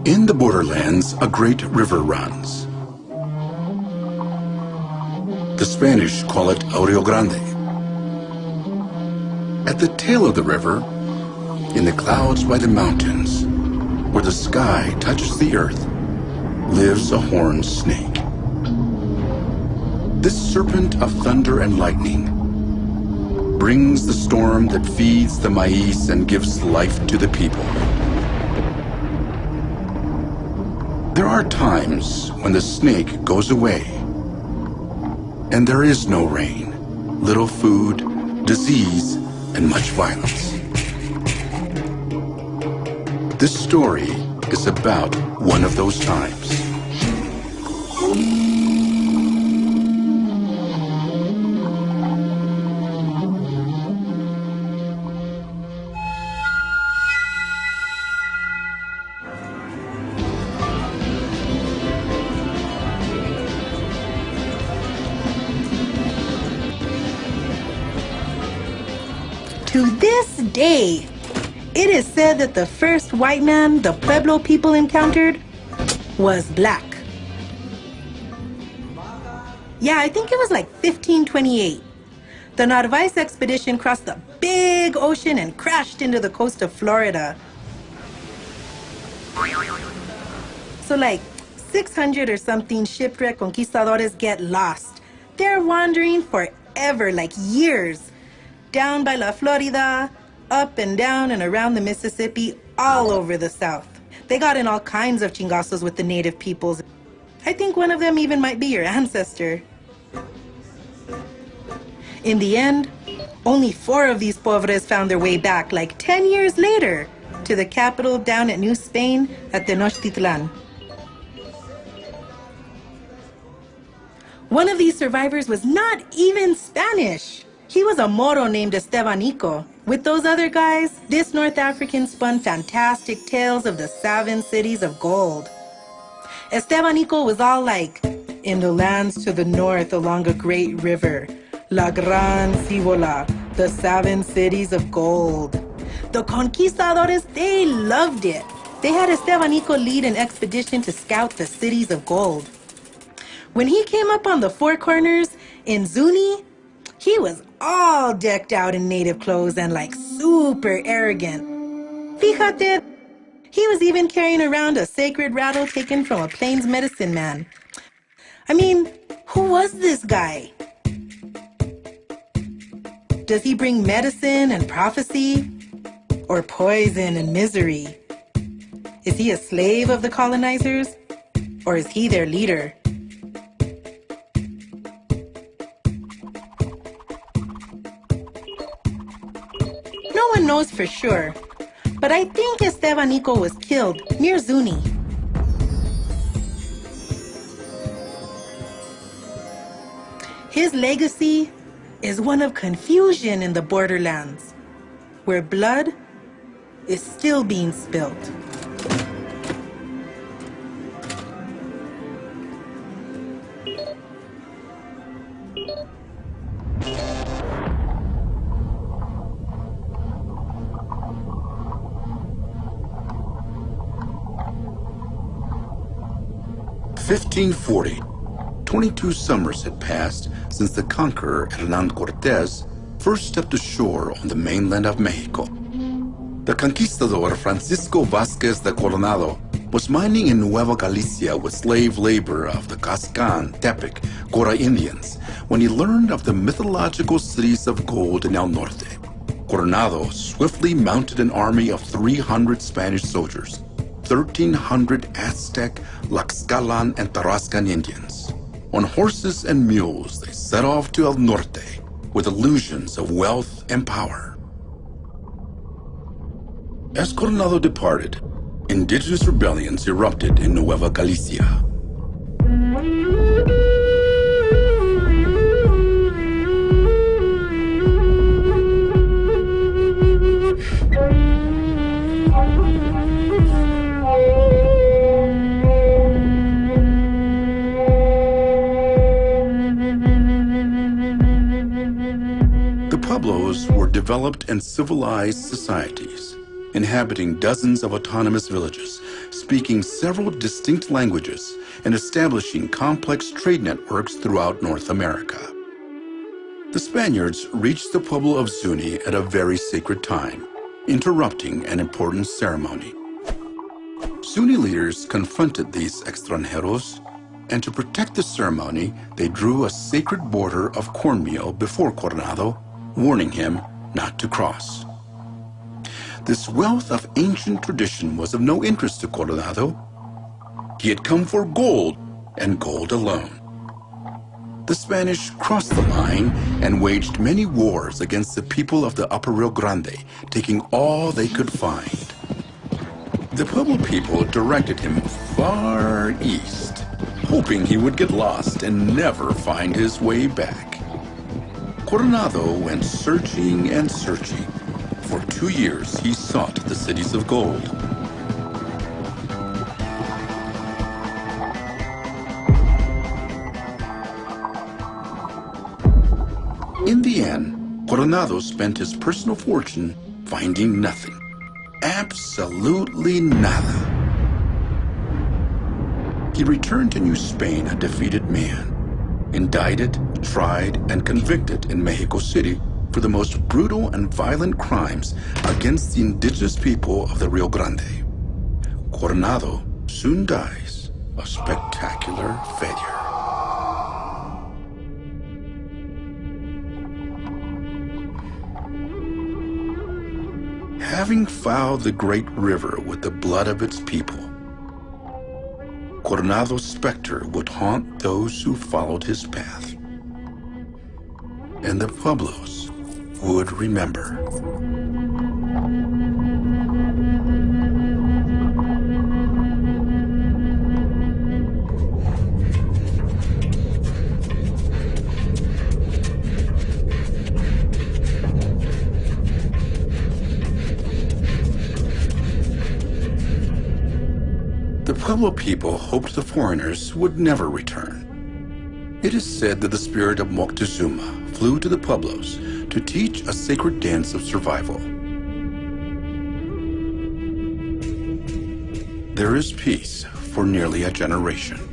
In the borderlands, a great river runs. The Spanish call it Rio Grande. At the tail of the river, in the clouds by the mountains, where the sky touches the earth, lives a horned snake. This serpent of thunder and lightning brings the storm that feeds the maize and gives life to the people. There are times when the snake goes away, and there is no rain, little food, disease, and much violence. This story is about one of those times. To this day, it is said that the first white man the Pueblo people encountered was black. Yeah, I think it was like 1528. The Narvaez expedition crossed the big ocean and crashed into the coast of Florida. So like 600 or something shipwrecked conquistadores get lost. They're wandering forever, like years. Down by La Florida, up and down and around the Mississippi, all over the South. They got in all kinds of chingazos with the native peoples. I think one of them even might be your ancestor. In the end, only 4 of these pobres found their way back, like 10 years later, to the capital down at New Spain at Tenochtitlan. One of these survivors was not even Spanish. He was a Moro named Estebanico. With those other guys, this North African spun fantastic tales of the 7 cities of gold. Estebanico was all like, in the lands to the north along a great river, La Gran Cibola, the 7 cities of gold. The conquistadores, they loved it. They had Estebanico lead an expedition to scout the cities of gold. When he came up on the 4 corners in Zuni, he was all decked out in native clothes and like super arrogant. Fíjate, he was even carrying around a sacred rattle taken from a plains medicine man. I mean, who was this guy? Does he bring medicine and prophecy? Or poison and misery? Is he a slave of the colonizers? Or is he their leader? No one knows for sure, but I think Estebanico was killed near Zuni. His legacy is one of confusion in the borderlands, where blood is still being spilled. "1540. 22 summers had passed since the conqueror Hernán Cortés first stepped ashore on the mainland of Mexico. The conquistador Francisco Vázquez de Coronado was mining in Nueva Galicia with slave labor of the Cascan, Tepic, Cora Indians when he learned of the mythological cities of gold in El Norte. Coronado swiftly mounted an army of 300 Spanish soldiers, 1,300 Aztec, Tlaxcalan, and Tarascan Indians. On horses and mules, they set off to El Norte with illusions of wealth and power. As Coronado departed, indigenous rebellions erupted in Nueva Galicia. Pueblos were developed and civilized societies, inhabiting dozens of autonomous villages, speaking several distinct languages and establishing complex trade networks throughout North America. The Spaniards reached the Pueblo of Zuni at a very sacred time, interrupting an important ceremony. Zuni leaders confronted these extranjeros, and to protect the ceremony, they drew a sacred border of cornmeal before Coronado, warning him not to cross. This wealth of ancient tradition was of no interest to Coronado. He had come for gold, and gold alone. The Spanish crossed the line and waged many wars against the people of the upper Rio Grande, taking all they could find. The Pueblo people directed him far east, hoping he would get lost and never find his way back. Coronado went searching and searching. For 2 years, he sought the cities of gold. In the end, Coronado spent his personal fortune finding nothing. Absolutely nada. He returned to New Spain a defeated man, indicted, tried, and convicted in Mexico City for the most brutal and violent crimes against the indigenous people of the Rio Grande. Coronado soon dies a spectacular failure. Having fouled the great river with the blood of its people, Coronado's specter would haunt those who followed his path. And the Pueblos would remember. The Pueblo people hoped the foreigners would never return. It is said that the spirit of Moctezuma flew to the Pueblos to teach a sacred dance of survival. There is peace for nearly a generation.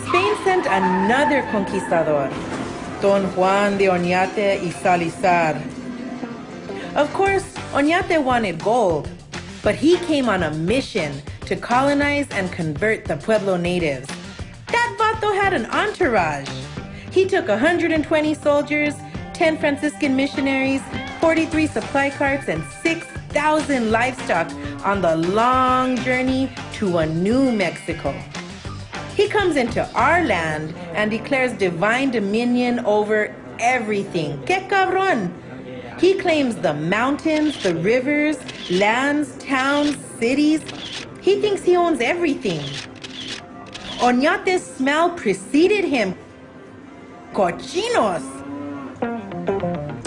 Spain sent another conquistador, Don Juan de Oñate y Salazar. Of course, Oñate wanted gold, but he came on a mission to colonize and convert the Pueblo natives. That vato had an entourage. He took 120 soldiers, 10 Franciscan missionaries, 43 supply carts, and 6,000 livestock on the long journey to a New Mexico. He comes into our land and declares divine dominion over everything. ¡Qué cabrón! He claims the mountains, the rivers, lands, towns, cities. He thinks he owns everything. Oñate's smell preceded him. Cochinos!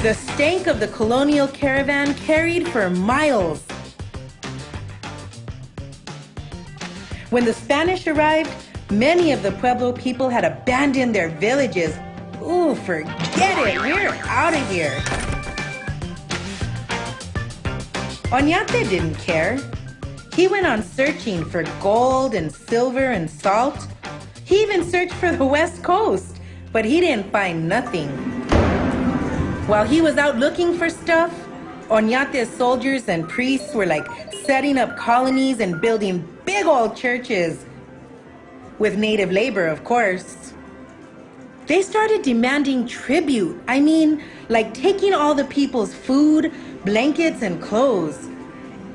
The stank of the colonial caravan carried for miles. When the Spanish arrived, many of the Pueblo people had abandoned their villages. Ooh, forget it, we're out of here. Oñate didn't care. He went on searching for gold and silver and salt. He even searched for the West Coast, but he didn't find nothing. While he was out looking for stuff, Oñate's soldiers and priests were like setting up colonies and building big old churches. With native labor, of course. They started demanding tribute. I mean, like taking all the people's food, blankets, and clothes.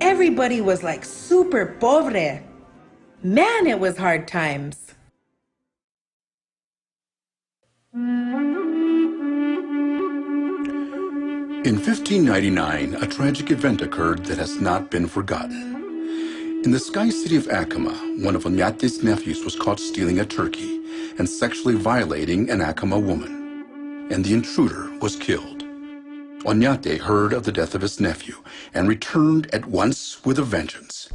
Everybody was like super pobre. Man, it was hard times. In 1599, a tragic event occurred that has not been forgotten. In the sky city of Acoma, one of Oñate's nephews was caught stealing a turkey and sexually violating an Acoma woman, and the intruder was killed. Oñate heard of the death of his nephew and returned at once with a vengeance.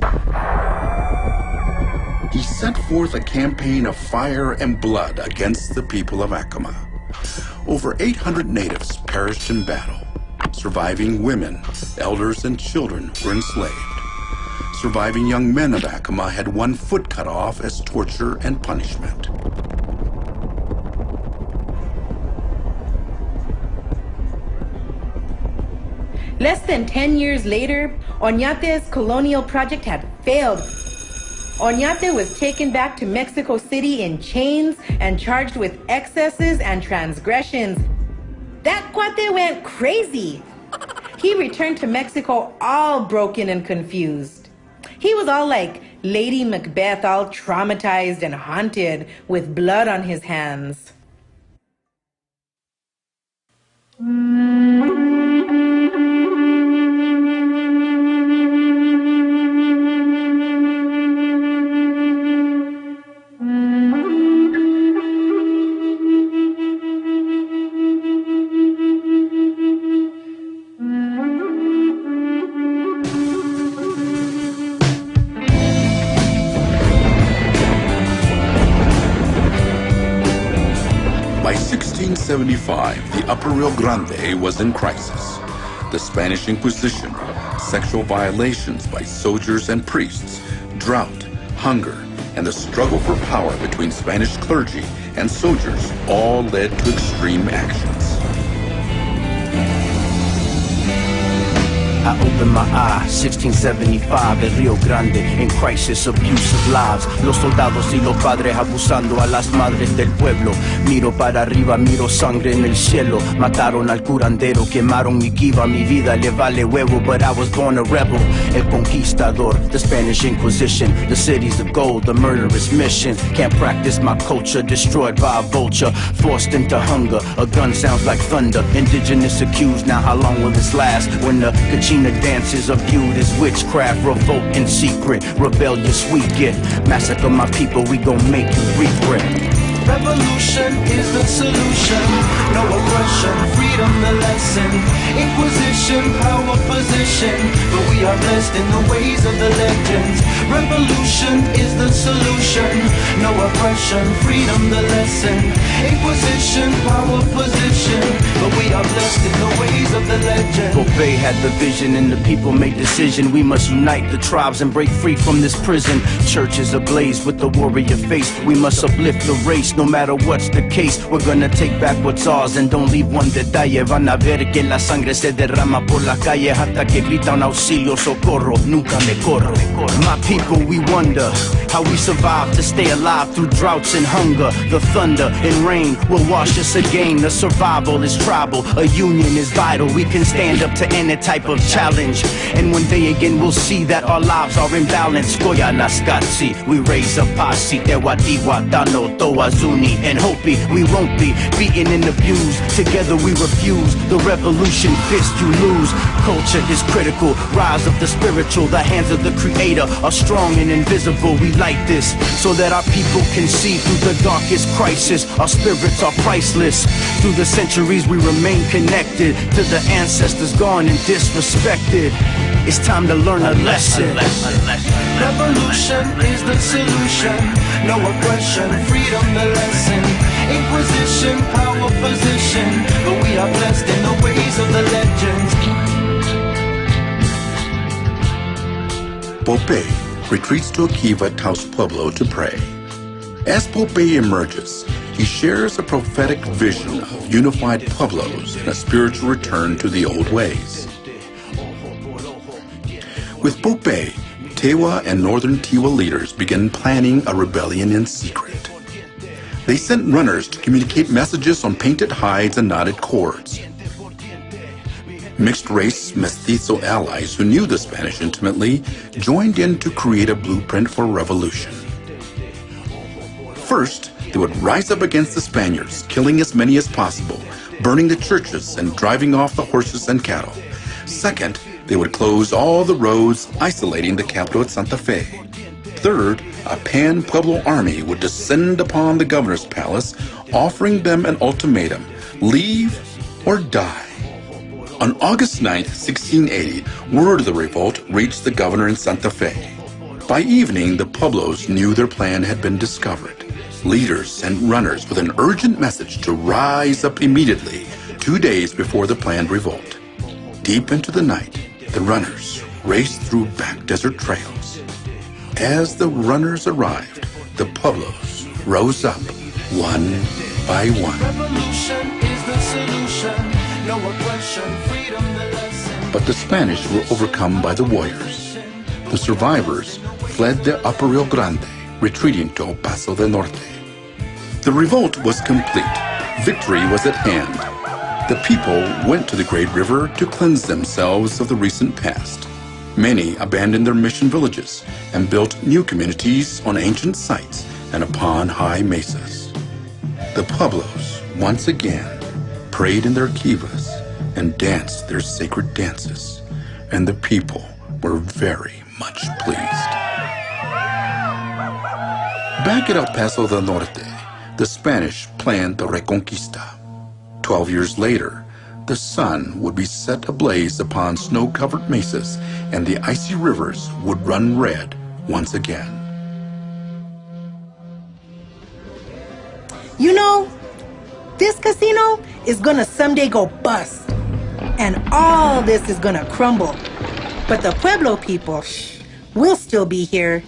He set forth a campaign of fire and blood against the people of Acoma. Over 800 natives perished in battle. Surviving women, elders, and children were enslaved. Surviving young men of Acoma had one foot cut off as torture and punishment. Less than 10 years later, Oñate's colonial project had failed. Oñate was taken back to Mexico City in chains and charged with excesses and transgressions. That cuate went crazy. He returned to Mexico all broken and confused. He was all like Lady Macbeth, all traumatized and haunted with blood on his hands. By 1675, the Upper Rio Grande was in crisis. The Spanish Inquisition, sexual violations by soldiers and priests, drought, hunger, and the struggle for power between Spanish clergy and soldiers all led to extreme actions. I opened my eyes, 1675, el Rio Grande, en crisis, abuse of lives. Los soldados y los padres abusando a las madres del pueblo. Miro para arriba, miro sangre en el cielo. Mataron al curandero, quemaron mi kiva, mi vida le vale huevo, but I was born a rebel. El conquistador, the Spanish Inquisition, the cities of gold, the murderous mission. Can't practice my culture, destroyed by a vulture, forced into hunger. A gun sounds like thunder. Indigenous accused, now how long will this last? When the Kachina dances are viewed as witchcraft, revolt in secret, rebellious we get. Massacre my people, we gon' make you regret. Revolution is the solution. No oppression, freedom the lesson. Inquisition, power position. But we are blessed in the ways of the legends. Revolution is the solution. No oppression, freedom the lesson. Inquisition, power position. But we are blessed in the ways of the legends. Popeye had the vision and the people made decision. We must unite the tribes and break free from this prison. Churches ablaze with the warrior face. We must uplift the race. No matter what's the case, we're gonna take back what's ours and don't leave one detalle. Van a ver que la sangre se derrama por la calle hasta que gritan auxilio, socorro, nunca me corro. My people, we wonder how we survive to stay alive through droughts and hunger. The thunder and rain will wash us again. The survival is tribal, a union is vital. We can stand up to any type of challenge. And one day again we'll see that our lives are in balance. Goya Naskatsi, we raise a posse. Tewatiwa, Tano, Toazuni, and Hopi. We won't be beaten and abused. Together we refuse the revolution. Fist you lose. Culture is critical. Rise of the spiritual. The hands of the creator are strong and invisible. We light this so that our people can see through the darkest crisis. Our spirits are priceless. Through the centuries we remain connected to the ancestors gone and disrespected. It's time to learn a lesson. Revolution is the solution. No oppression, freedom the lesson. Inquisition, power position. But we are blessed in the ways of the legends. Popeye retreats to a kiva at Taos Pueblo to pray. As Popeye emerges, he shares a prophetic vision of unified pueblos and a spiritual return to the old ways. With Popeye, Tewa and Northern Tiwa leaders began planning a rebellion in secret. They sent runners to communicate messages on painted hides and knotted cords. Mixed-race mestizo allies who knew the Spanish intimately joined in to create a blueprint for revolution. First, they would rise up against the Spaniards, killing as many as possible, burning the churches and driving off the horses and cattle. Second, They would close all the roads, isolating the capital at Santa Fe. Third, a pan-Pueblo army would descend upon the governor's palace, offering them an ultimatum: leave or die. On August 9, 1680, word of the revolt reached the governor in Santa Fe. By evening, the Pueblos knew their plan had been discovered. Leaders sent runners with an urgent message to rise up immediately, 2 days before the planned revolt. Deep into the night, the runners raced through back desert trails. As the runners arrived, the Pueblos rose up one by one. Revolution is the solution. No oppression, freedom the lesson. But the Spanish were overcome by the warriors. The survivors fled the upper Rio Grande, retreating to El Paso del Norte. The revolt was complete. Victory was at hand. The people went to the great river to cleanse themselves of the recent past. Many abandoned their mission villages and built new communities on ancient sites and upon high mesas. The Pueblos, once again, prayed in their kivas and danced their sacred dances, and the people were very much pleased. Back at El Paso del Norte, the Spanish planned the Reconquista. 12 years later, the sun would be set ablaze upon snow-covered mesas, and the icy rivers would run red once again. You know, this casino is gonna someday go bust, and all this is gonna crumble. But the Pueblo people, will still be here.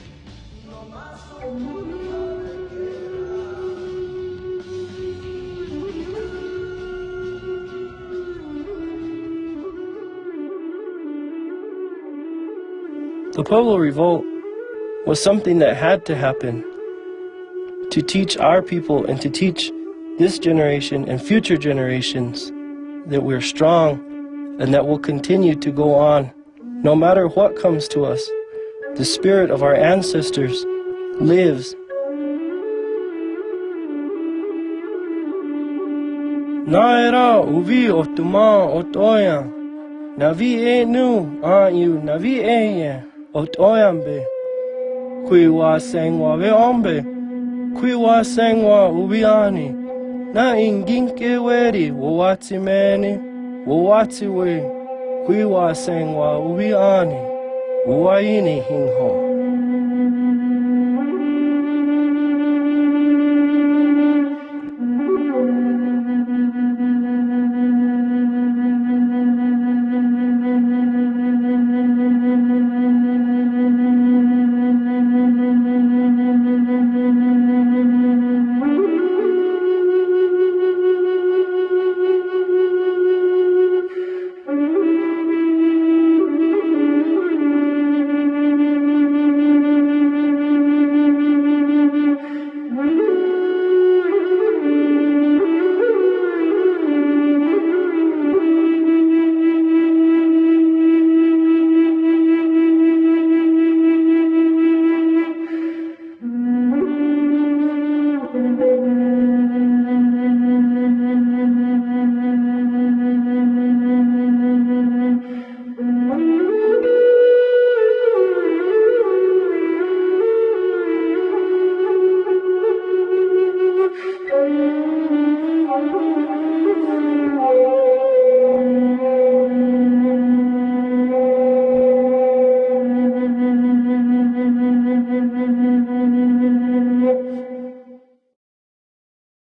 The Pueblo Revolt was something that had to happen to teach our people and to teach this generation and future generations that we're strong and that we'll continue to go on no matter what comes to us. The spirit of our ancestors lives. Naira uvi otuma otoya navi enu ayu navi eye otoyambe kwiwa sengwa ve ombe kwiwa sengwa ubiani na inginke weri wowatimeni wowatiwe kwiwa sengwa ubiani uwaini hinho.